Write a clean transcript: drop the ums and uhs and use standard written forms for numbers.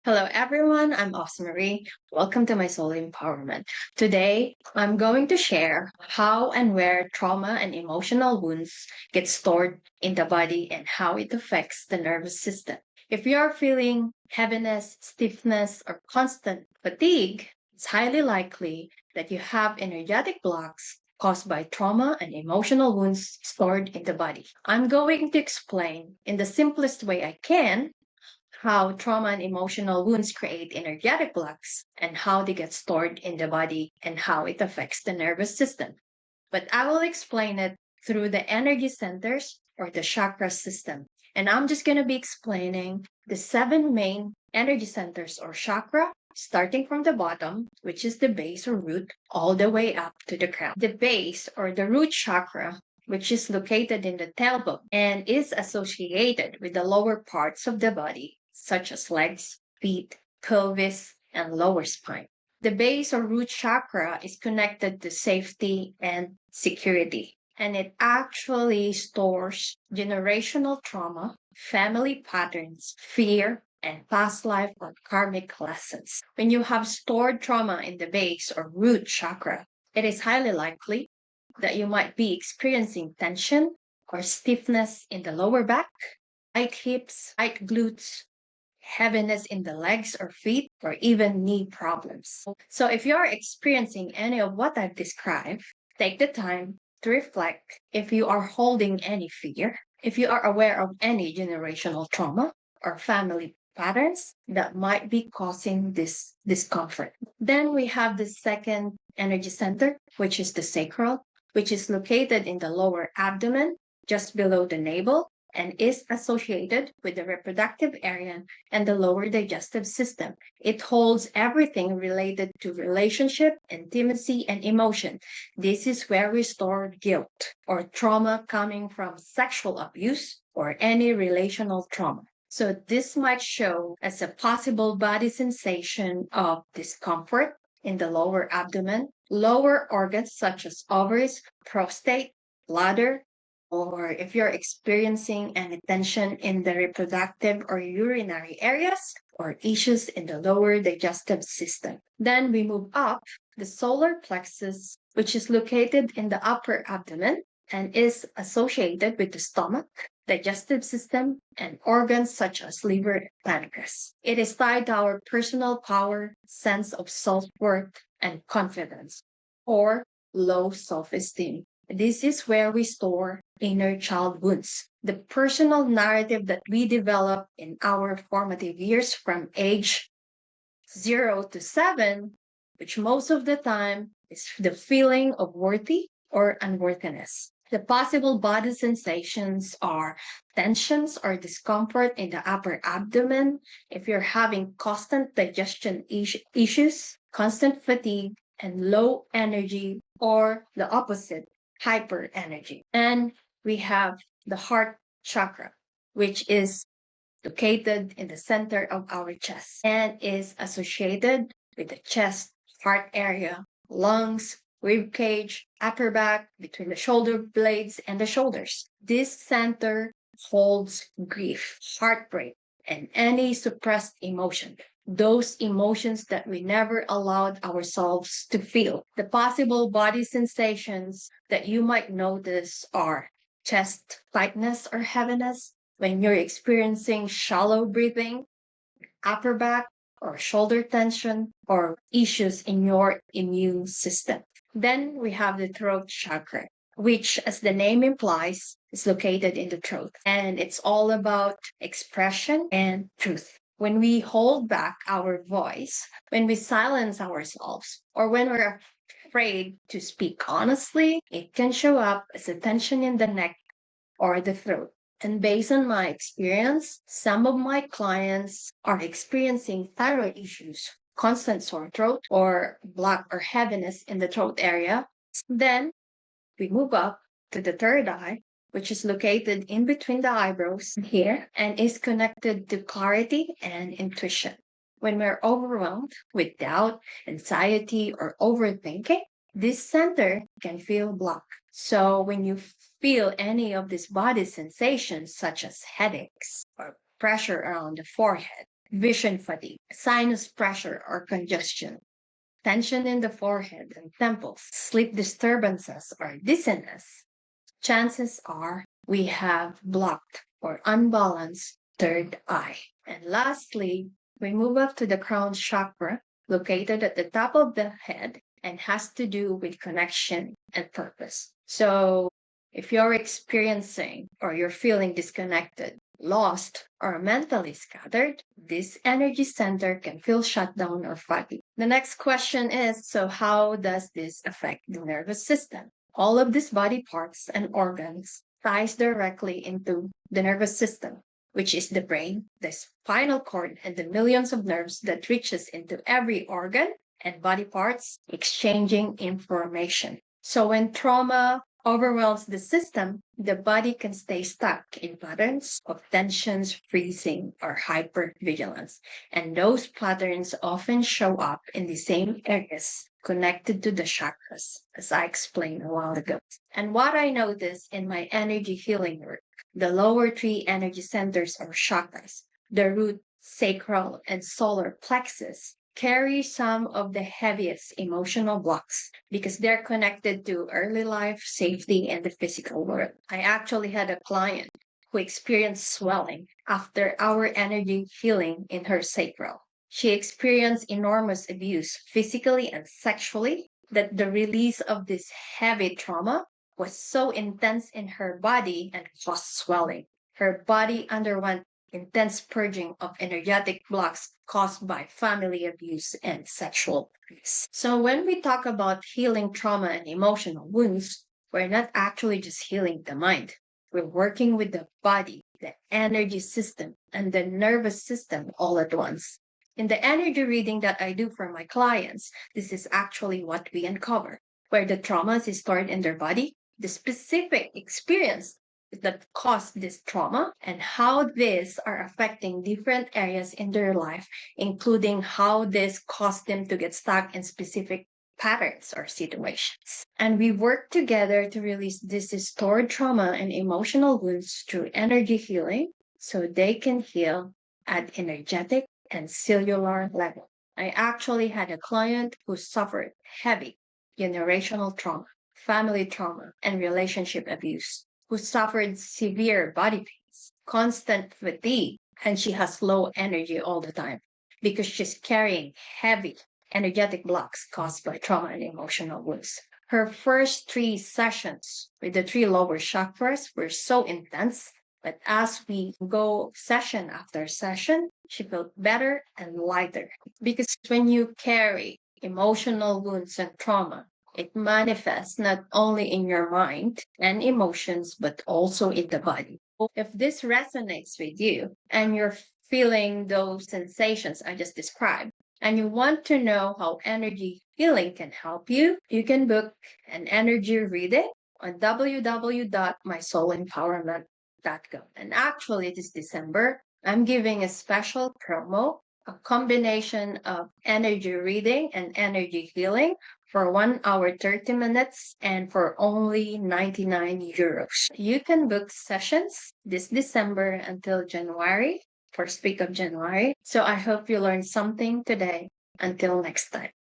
Hello, everyone. I'm Marie. Welcome to my Soul Empowerment. Today, I'm going to share how and where trauma and emotional wounds get stored in the body and how it affects the nervous system. If you are feeling heaviness, stiffness, or constant fatigue, it's highly likely that you have energetic blocks caused by trauma and emotional wounds stored in the body. I'm going to explain in the simplest way I can how trauma and emotional wounds create energetic blocks and how they get stored in the body and how it affects the nervous system. But I will explain it through the energy centers or the chakra system. And I'm just going to be explaining the seven main energy centers or chakra, starting from the bottom, which is the base or root, all the way up to the crown. The base or the root chakra, which is located in the tailbone and is associated with the lower parts of the body, such as legs, feet, pelvis, and lower spine. The base or root chakra is connected to safety and security, and it actually stores generational trauma, family patterns, fear, and past life or karmic lessons. When you have stored trauma in the base or root chakra, it is highly likely that you might be experiencing tension or stiffness in the lower back, tight hips, tight glutes, heaviness in the legs or feet, or even knee problems. So if you're experiencing any of what I've described, take the time to reflect if you are holding any fear, if you are aware of any generational trauma or family patterns that might be causing this discomfort. Then we have the second energy center, which is the sacral, which is located in the lower abdomen, just below the navel, and is associated with the reproductive area and the lower digestive system. It holds everything related to relationship, intimacy, and emotion. This is where we store guilt or trauma coming from sexual abuse or any relational trauma. So this might show as a possible body sensation of discomfort in the lower abdomen, lower organs such as ovaries, prostate, bladder, or if you're experiencing any tension in the reproductive or urinary areas or issues in the lower digestive system. Then we move up the solar plexus, which is located in the upper abdomen and is associated with the stomach, digestive system, and organs such as liver and pancreas. It is tied to our personal power, sense of self-worth, and confidence, or low self-esteem. This is where we store inner child wounds, the personal narrative that we develop in our formative years from age 0 to 7, which most of the time is the feeling of worthy or unworthiness. The possible body sensations are tensions or discomfort in the upper abdomen, if you're having constant digestion issues, constant fatigue, and low energy, or the opposite, hyper energy. And we have the heart chakra, which is located in the center of our chest and is associated with the chest, heart area, lungs, rib cage, upper back, between the shoulder blades and the shoulders. This center holds grief, heartbreak, and any suppressed emotion. Those emotions that we never allowed ourselves to feel. The possible body sensations that you might notice are chest tightness or heaviness, when you're experiencing shallow breathing, upper back or shoulder tension, or issues in your immune system. Then we have the throat chakra, which, as the name implies, is located in the throat. And it's all about expression and truth. When we hold back our voice, when we silence ourselves, or when we're afraid to speak honestly, it can show up as a tension in the neck or the throat. And based on my experience, some of my clients are experiencing thyroid issues, constant sore throat, or block or heaviness in the throat area. Then we move up to the third eye, which is located in between the eyebrows here and is connected to clarity and intuition. When we're overwhelmed with doubt, anxiety, or overthinking, this center can feel blocked. So when you feel any of these body sensations, such as headaches or pressure around the forehead, vision fatigue, sinus pressure or congestion, tension in the forehead and temples, sleep disturbances or dizziness, chances are we have blocked or unbalanced third eye. And lastly, we move up to the crown chakra, located at the top of the head and has to do with connection and purpose. So if you're experiencing or you're feeling disconnected, lost, or mentally scattered, this energy center can feel shut down or foggy. The next question is, so how does this affect the nervous system? All of these body parts and organs ties directly into the nervous system, which is the brain, the spinal cord, and the millions of nerves that reaches into every organ and body parts exchanging information. So when trauma overwhelms the system, the body can stay stuck in patterns of tensions, freezing, or hypervigilance. And those patterns often show up in the same areas connected to the chakras, as I explained a while ago. And what I noticed in my energy healing work, the lower three energy centers or chakras, the root, sacral, and solar plexus, carry some of the heaviest emotional blocks because they're connected to early life, safety, and the physical world. I actually had a client who experienced swelling after our energy healing in her sacral. She experienced enormous abuse physically and sexually, that the release of this heavy trauma was so intense in her body and caused swelling. Her body underwent intense purging of energetic blocks caused by family abuse and sexual abuse. So when we talk about healing trauma and emotional wounds, we're not actually just healing the mind. We're working with the body, the energy system, and the nervous system all at once. In the energy reading that I do for my clients, this is actually what we uncover, where the traumas is stored in their body, the specific experience that caused this trauma, and how these are affecting different areas in their life, including how this caused them to get stuck in specific patterns or situations. And we work together to release this stored trauma and emotional wounds through energy healing so they can heal at energetic and cellular level. I actually had a client who suffered heavy generational trauma, family trauma, and relationship abuse, who suffered severe body pains, constant fatigue, and she has low energy all the time because she's carrying heavy energetic blocks caused by trauma and emotional wounds. Her first three sessions with the three lower chakras were so intense, but as we go session after session, she felt better and lighter. Because when you carry emotional wounds and trauma, it manifests not only in your mind and emotions, but also in the body. If this resonates with you and you're feeling those sensations I just described, and you want to know how energy healing can help you, you can book an energy reading on www.mysoulempowerment.com. And actually, this December, I'm giving a special promo, a combination of energy reading and energy healing for 1 hour 30 minutes and for only 99 euros. You can book sessions this December until January, first week of January. So I hope you learned something today. Until next time.